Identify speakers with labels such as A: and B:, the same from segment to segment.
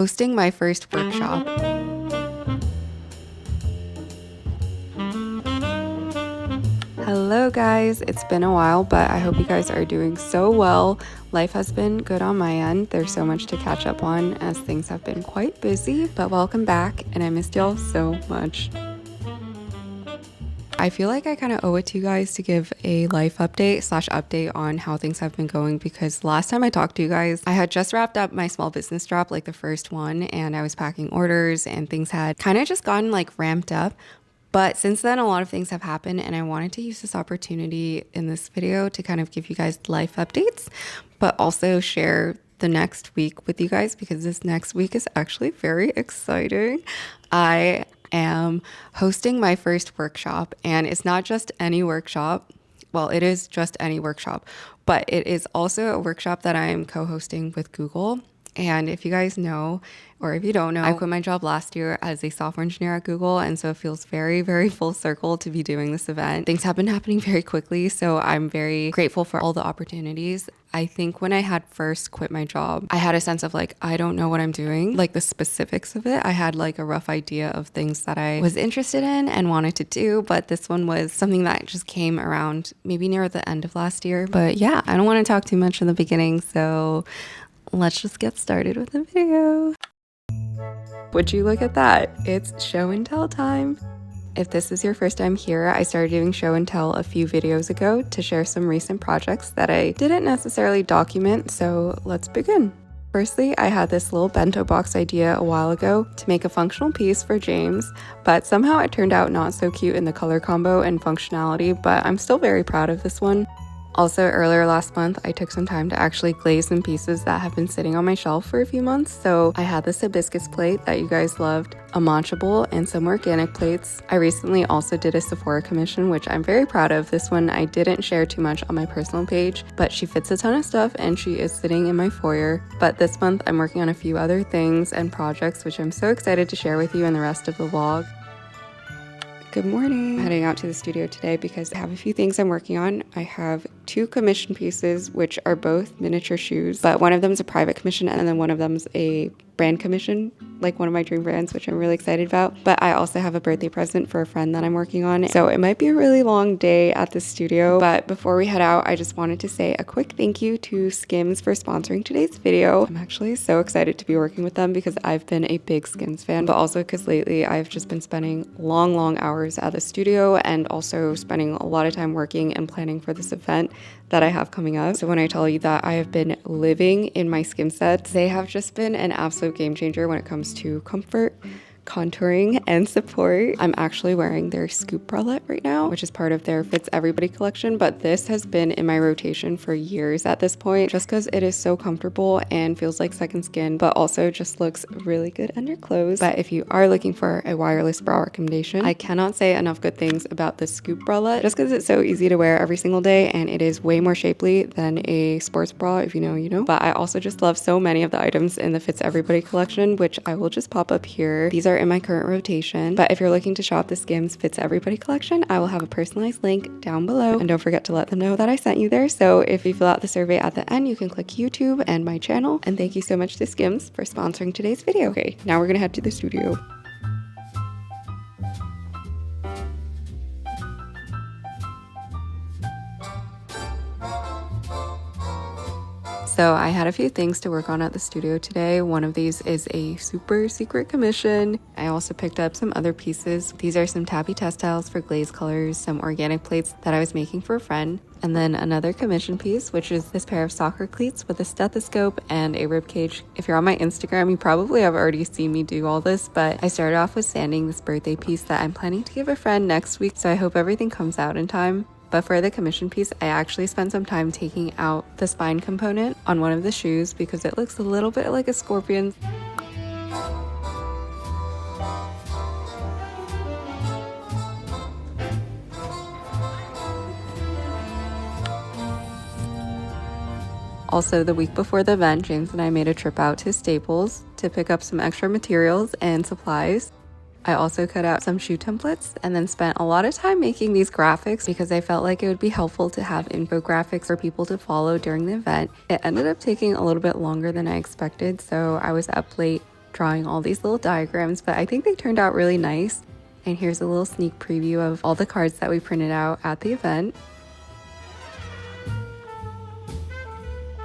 A: hosting my first workshop. Hello guys, it's been a while, but I hope you guys are doing so well. Life has been good on my end. There's so much to catch up on as things have been quite busy, but welcome back and I missed y'all so much. I feel like I kind of owe it to you guys to give a life update on how things have been going, because last time I talked to you guys, I had just wrapped up my small business drop, like the first one, and I was packing orders and things had kind of just gotten like ramped up. But since then, a lot of things have happened, and I wanted to use this opportunity in this video to kind of give you guys life updates, but also share the next week with you guys, because this next week is actually very exciting. I am hosting my first workshop, and it's not just any workshop. Well, it is just any workshop, but it is also a workshop that I am co-hosting with Google. And if you guys know, or if you don't know, I quit my job last year as a software engineer at Google. And so it feels very, very full circle to be doing this event. Things have been happening very quickly, so I'm very grateful for all the opportunities. I think when I had first quit my job, I had a sense of like, I don't know what I'm doing, like the specifics of it. I had like a rough idea of things that I was interested in and wanted to do, but this one was something that just came around maybe near the end of last year. But yeah, I don't want to talk too much in the beginning, so let's just get started with the video. Would you look at that? It's show and tell time. If this is your first time here, I started doing show and tell a few videos ago to share some recent projects that I didn't necessarily document, so let's begin. Firstly, I had this little bento box idea a while ago to make a functional piece for James, but somehow it turned out not so cute in the color combo and functionality, but I'm still very proud of this one. Also, earlier last month, I took some time to actually glaze some pieces that have been sitting on my shelf for a few months. So I had this hibiscus plate that you guys loved, a Matcha bowl, and some organic plates. I recently also did a Sephora commission, which I'm very proud of. This one I didn't share too much on my personal page, but she fits a ton of stuff and she is sitting in my foyer. But this month, I'm working on a few other things and projects, which I'm so excited to share with you in the rest of the vlog. Good morning. I'm heading out to the studio today because I have a few things I'm working on. I have 2 commission pieces, which are both miniature shoes, but one of them is a private commission and then one of them is a brand commission, like one of my dream brands, which I'm really excited about. But I also have a birthday present for a friend that I'm working on. So it might be a really long day at the studio, but before we head out, I just wanted to say a quick thank you to Skims for sponsoring today's video. I'm actually so excited to be working with them because I've been a big Skims fan, but also because lately I've just been spending long hours at the studio and also spending a lot of time working and planning for this event that I have coming up. So when I tell you that I have been living in my Skim sets, they have just been an absolute game changer when it comes to comfort, contouring, and support. I'm actually wearing their scoop bralette right now, which is part of their Fits Everybody collection, but this has been in my rotation for years at this point, just because it is so comfortable and feels like second skin, but also just looks really good under clothes. But if you are looking for a wireless bra recommendation, I cannot say enough good things about the scoop bralette, just because it's so easy to wear every single day and it is way more shapely than a sports bra. If you know, you know. But I also just love so many of the items in the Fits Everybody collection, which I will just pop up here. These are in my current rotation, but if you're looking to shop the Skims Fits Everybody collection, I will have a personalized link down below, and don't forget to let them know that I sent you there. So if you fill out the survey at the end, you can click YouTube and my channel. And thank you so much to Skims for sponsoring today's video. Okay, now we're gonna head to the studio. So I had a few things to work on at the studio today. One of these is a super secret commission. I also picked up some other pieces. These are some tabby textiles for glaze colors, some organic plates that I was making for a friend, and then another commission piece, which is this pair of soccer cleats with a stethoscope and a rib cage. If you're on my Instagram, you probably have already seen me do all this, but I started off with sanding this birthday piece that I'm planning to give a friend next week, so I hope everything comes out in time. But for the commission piece, I actually spent some time taking out the spine component on one of the shoes because it looks a little bit like a scorpion. Also, the week before the event, James and I made a trip out to Staples to pick up some extra materials and supplies. I also cut out some shoe templates and then spent a lot of time making these graphics because I felt like it would be helpful to have infographics for people to follow during the event. It ended up taking a little bit longer than I expected, so I was up late drawing all these little diagrams, but I think they turned out really nice. And here's a little sneak preview of all the cards that we printed out at the event.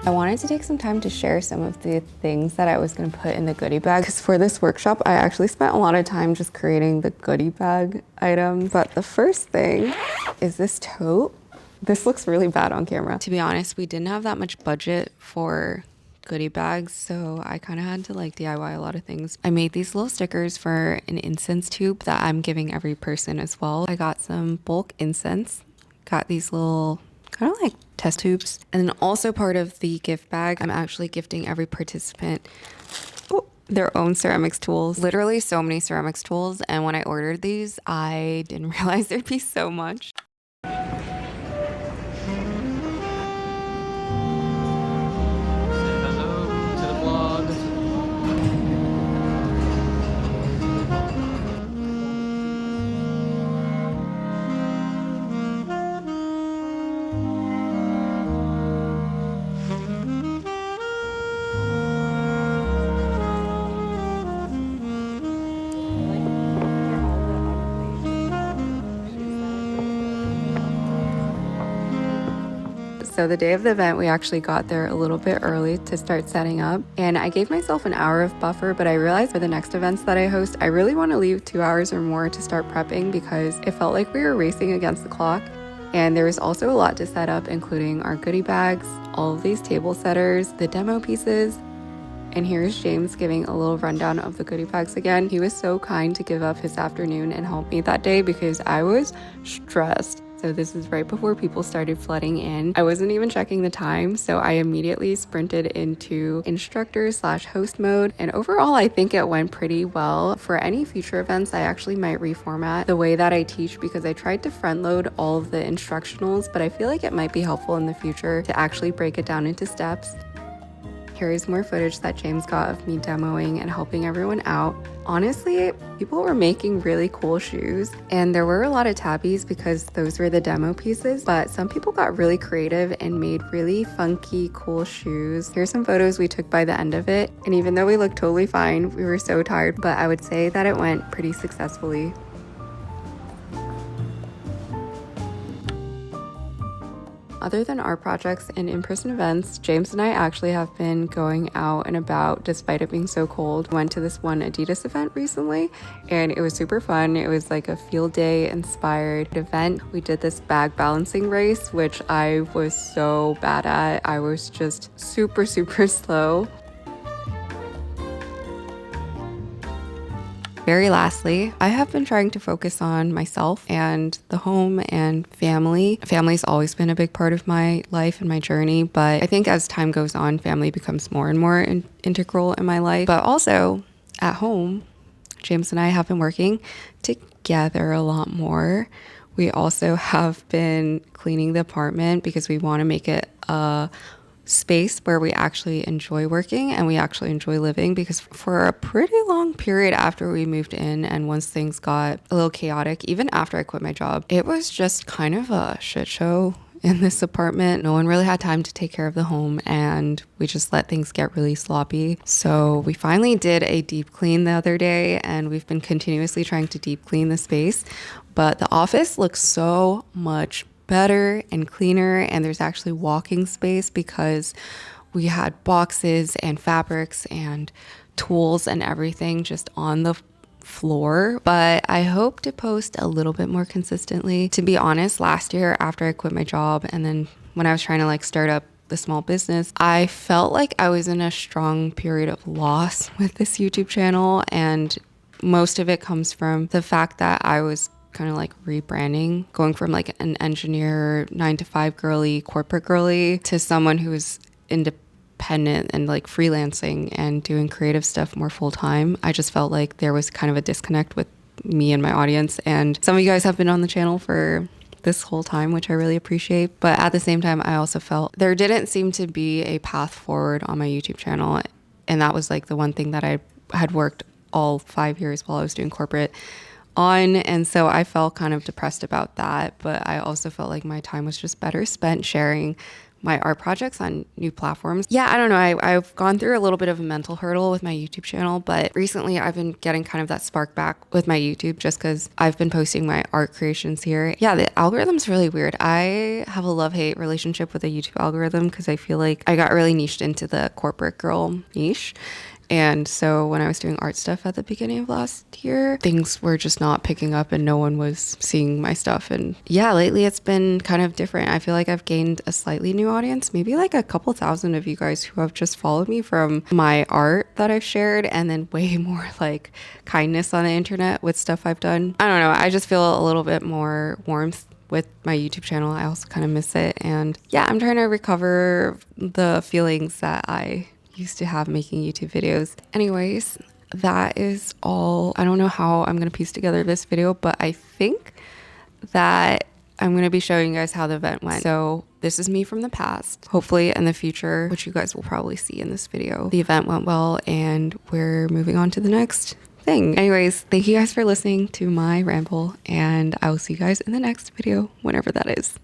A: I wanted to take some time to share some of the things that I was going to put in the goodie bag, because for this workshop, I actually spent a lot of time just creating the goodie bag items. But the first thing is this tote. This looks really bad on camera. To be honest, we didn't have that much budget for goodie bags, so I kind of had to like DIY a lot of things. I made these little stickers for an incense tube that I'm giving every person as well. I got some bulk incense, got these little kind of like test tubes. And then also part of the gift bag, I'm actually gifting every participant their own ceramics tools. Literally so many ceramics tools. And when I ordered these, I didn't realize there'd be so much. So the day of the event, we actually got there a little bit early to start setting up. And I gave myself an hour of buffer, but I realized for the next events that I host, I really want to leave 2 hours or more to start prepping because it felt like we were racing against the clock. And there was also a lot to set up, including our goodie bags, all of these table setters, the demo pieces. And here's James giving a little rundown of the goodie bags again. He was so kind to give up his afternoon and help me that day because I was stressed. So this is right before people started flooding in. I wasn't even checking the time, so I immediately sprinted into instructor/host mode. And overall, I think it went pretty well. For any future events, I actually might reformat the way that I teach because I tried to front load all of the instructionals, but I feel like it might be helpful in the future to actually break it down into steps. Here is more footage that James got of me demoing and helping everyone out. Honestly, people were making really cool shoes, and there were a lot of tabbies because those were the demo pieces, but some people got really creative and made really funky, cool shoes. Here's some photos we took by the end of it, and even though we looked totally fine, we were so tired, but I would say that it went pretty successfully. Other than art projects and in-person events, James and I actually have been going out and about despite it being so cold. Went to this one Adidas event recently and it was super fun. It was like a field day inspired event. We did this bag balancing race, which I was so bad at. I was just super slow. Very lastly, I have been trying to focus on myself and the home and family. Family's always been a big part of my life and my journey, but I think as time goes on, family becomes more and more integral in my life. But also at home, James and I have been working together a lot more. We also have been cleaning the apartment because we want to make it a space where we actually enjoy working and we actually enjoy living, because for a pretty long period after we moved in and once things got a little chaotic, even after I quit my job, it was just kind of a shit show in this apartment. No one really had time to take care of the home and we just let things get really sloppy. So we finally did a deep clean the other day and we've been continuously trying to deep clean the space, but the office looks so much better and cleaner, and there's actually walking space because we had boxes and fabrics and tools and everything just on the floor. But I hope to post a little bit more consistently. To be honest, last year after I quit my job and then when I was trying to like start up the small business, I felt like I was in a strong period of loss with this YouTube channel, and most of it comes from the fact that I was kind of like rebranding, going from like an engineer 9-to-5 girly, corporate girly, to someone who's independent and like freelancing and doing creative stuff more full time. I just felt like there was kind of a disconnect with me and my audience, and some of you guys have been on the channel for this whole time, which I really appreciate. But at the same time, I also felt there didn't seem to be a path forward on my YouTube channel, and that was like the one thing that I had worked all 5 years while I was doing corporate on, and so I felt kind of depressed about that. But I also felt like my time was just better spent sharing my art projects on new platforms. Yeah, I don't know. I've gone through a little bit of a mental hurdle with my YouTube channel, but recently I've been getting kind of that spark back with my YouTube just because I've been posting my art creations here. Yeah, the algorithm's really weird. I have a love-hate relationship with the YouTube algorithm because I feel like I got really niched into the corporate girl niche. And so when I was doing art stuff at the beginning of last year, things were just not picking up and no one was seeing my stuff. And yeah, lately it's been kind of different. I feel like I've gained a slightly new audience, maybe like a couple thousand of you guys who have just followed me from my art that I've shared, and then way more like kindness on the internet with stuff I've done. I don't know. I just feel a little bit more warmth with my YouTube channel. I also kind of miss it. And yeah, I'm trying to recover the feelings that I used to have making YouTube videos. Anyways, that is all. I don't know how I'm going to piece together this video, but I think that I'm going to be showing you guys how the event went. So this is me from the past, hopefully in the future, which you guys will probably see in this video. The event went well and we're moving on to the next thing. Anyways, thank you guys for listening to my ramble, and I will see you guys in the next video, whenever that is.